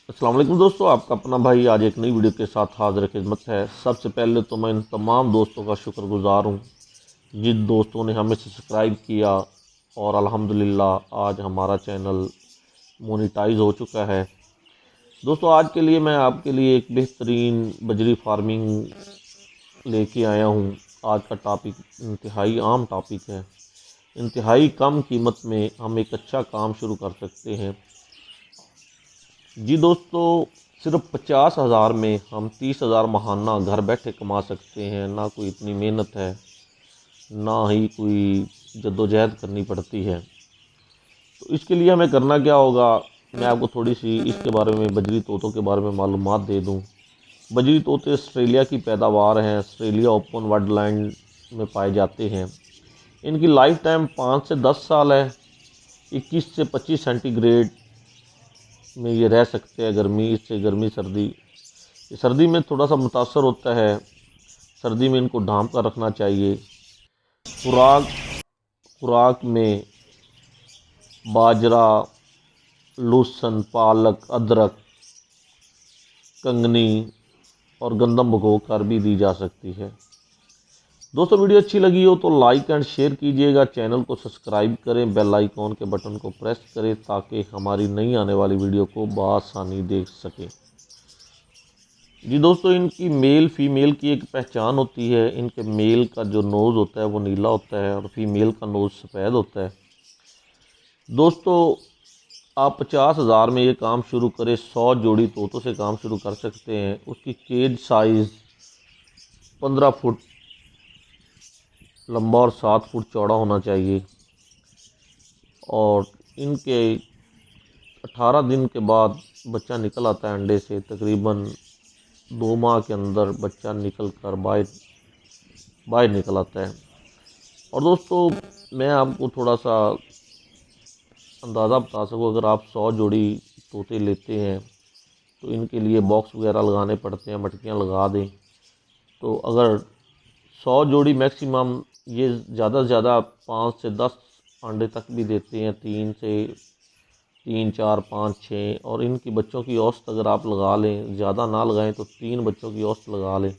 السلام علیکم دوستو، آپ کا اپنا بھائی آج ایک نئی ویڈیو کے ساتھ حاضر خدمت ہے۔ سب سے پہلے تو میں ان تمام دوستوں کا شکر گزار ہوں جن دوستوں نے ہمیں سبسکرائب کیا، اور الحمدللہ آج ہمارا چینل مونیٹائز ہو چکا ہے۔ دوستو، آج کے لیے میں آپ کے لیے ایک بہترین بجری فارمنگ لے کے آیا ہوں۔ آج کا ٹاپک انتہائی عام ٹاپک ہے۔ انتہائی کم قیمت میں ہم ایک اچھا کام شروع کر سکتے ہیں۔ جی دوستو، صرف 50,000 میں ہم 30,000 ماہانہ گھر بیٹھے کما سکتے ہیں۔ نہ کوئی اتنی محنت ہے، نہ ہی کوئی جدوجہد کرنی پڑتی ہے۔ تو اس کے لیے ہمیں کرنا کیا ہوگا، میں آپ کو تھوڑی سی اس کے بارے میں، بجری طوطوں کے بارے میں معلومات دے دوں۔ بجری طوطے آسٹریلیا کی پیداوار ہیں، آسٹریلیا اوپن ورلڈ لینڈ میں پائے جاتے ہیں۔ ان کی لائف ٹائم 5 سے 10 سال ہے۔ 21 سے 25 سینٹی گریڈ میں یہ رہ سکتے ہیں، گرمی سردی۔ سردی میں تھوڑا سا متاثر ہوتا ہے، سردی میں ان کو ڈھانپ کر رکھنا چاہیے۔ خوراک میں باجرا، لہسن، پالک، ادرک، کنگنی اور گندم بھگو کر بھی دی جا سکتی ہے۔ دوستو، ویڈیو اچھی لگی ہو تو لائک اینڈ شیئر کیجیے گا، چینل کو سبسکرائب کریں، بیل آئیکن کے بٹن کو پریس کریں تاکہ ہماری نئی آنے والی ویڈیو کو بآسانی دیکھ سکیں۔ جی دوستو، ان کی میل فیمیل کی ایک پہچان ہوتی ہے۔ ان کے میل کا جو نوز ہوتا ہے وہ نیلا ہوتا ہے اور فیمیل کا نوز سفید ہوتا ہے۔ دوستو، آپ 50,000 میں یہ کام شروع کریں، 100 جوڑی طوطوں سے کام شروع کر سکتے ہیں۔ اس کی کیج سائز 15 فٹ لمبا اور 7 فٹ چوڑا ہونا چاہیے، اور ان کے 18 دن کے بعد بچہ نکل آتا ہے انڈے سے۔ تقریباً 2 ماہ کے اندر بچہ نکل کر باہر نکل آتا ہے۔ اور دوستو، میں آپ کو تھوڑا سا اندازہ بتا سکوں، اگر آپ 100 جوڑی طوطے لیتے ہیں تو ان کے لیے باکس وغیرہ لگانے پڑتے ہیں، مٹکیاں لگا دیں۔ تو اگر 100 جوڑی میکسیمم، یہ زیادہ سے زیادہ 5 سے 10 انڈے تک بھی دیتے ہیں، 3 سے 3 4 5 6، اور ان کی بچوں کی اوسط اگر آپ لگا لیں، زیادہ نہ لگائیں تو 3 بچوں کی اوسط لگا لیں۔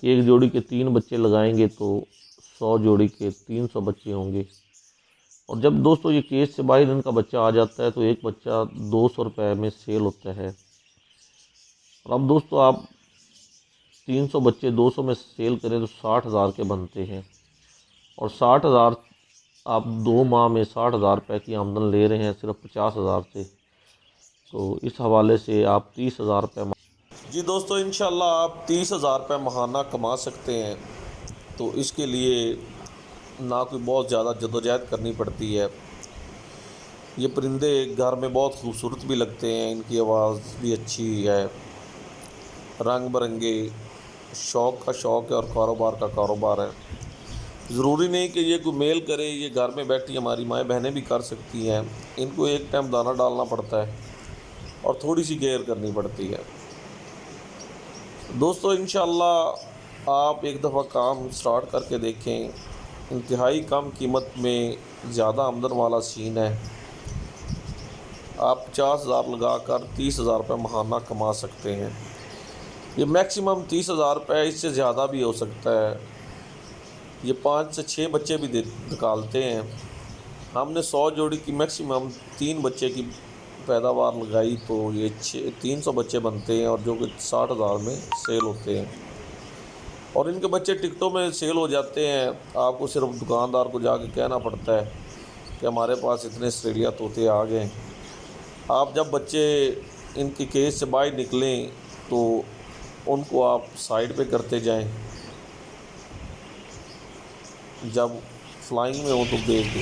ایک جوڑی کے 3 بچے لگائیں گے تو 100 جوڑی کے 300 بچے ہوں گے۔ اور جب دوستو یہ کیج سے باہر ان کا بچہ آ جاتا ہے تو ایک بچہ 200 روپے میں سیل ہوتا ہے۔ اور اب دوستو، آپ 300 بچے 200 میں سیل کریں تو 60,000 کے بنتے ہیں، اور 60,000 آپ 2 ماہ میں 60,000 روپے کی آمدن لے رہے ہیں صرف 50,000 سے۔ تو اس حوالے سے آپ 30,000 روپے جی دوستو، انشاءاللہ آپ 30,000 روپے ماہانہ کما سکتے ہیں۔ تو اس کے لیے نہ کوئی بہت زیادہ جدوجہد کرنی پڑتی ہے۔ یہ پرندے گھر میں بہت خوبصورت بھی لگتے ہیں، ان کی آواز بھی اچھی ہے، رنگ برنگے۔ شوق کا شوق ہے اور کاروبار کا کاروبار ہے۔ ضروری نہیں کہ یہ کوئی میل کرے، یہ گھر میں بیٹھی ہماری مائیں بہنیں بھی کر سکتی ہیں۔ ان کو ایک ٹائم دانہ ڈالنا پڑتا ہے اور تھوڑی سی کیئر کرنی پڑتی ہے۔ دوستو، انشاءاللہ آپ ایک دفعہ کام سٹارٹ کر کے دیکھیں۔ انتہائی کم قیمت میں زیادہ آمدن والا سین ہے۔ آپ 50,000 لگا کر 30,000 روپے ماہانہ کما سکتے ہیں۔ یہ میکسیمم 30,000 روپے، اس سے زیادہ بھی ہو سکتا ہے۔ یہ 5 سے 6 بچے بھی نکالتے ہیں۔ ہم نے 100 جوڑی کی میکسیمم 3 بچے کی پیداوار لگائی تو یہ 300 بچے بنتے ہیں، اور جو کہ 60,000 میں سیل ہوتے ہیں، اور ان کے بچے ٹکٹوں میں سیل ہو جاتے ہیں۔ آپ کو صرف دکاندار کو جا کے کہنا پڑتا ہے کہ ہمارے پاس اتنے آسٹریلیا طوطے آ گئے۔ آپ جب بچے ان کی کیج سے باہر نکلیں تو ان کو آپ سائڈ پہ کرتے جائیں، جب فلائنگ میں ہوں تو بیچ دیں۔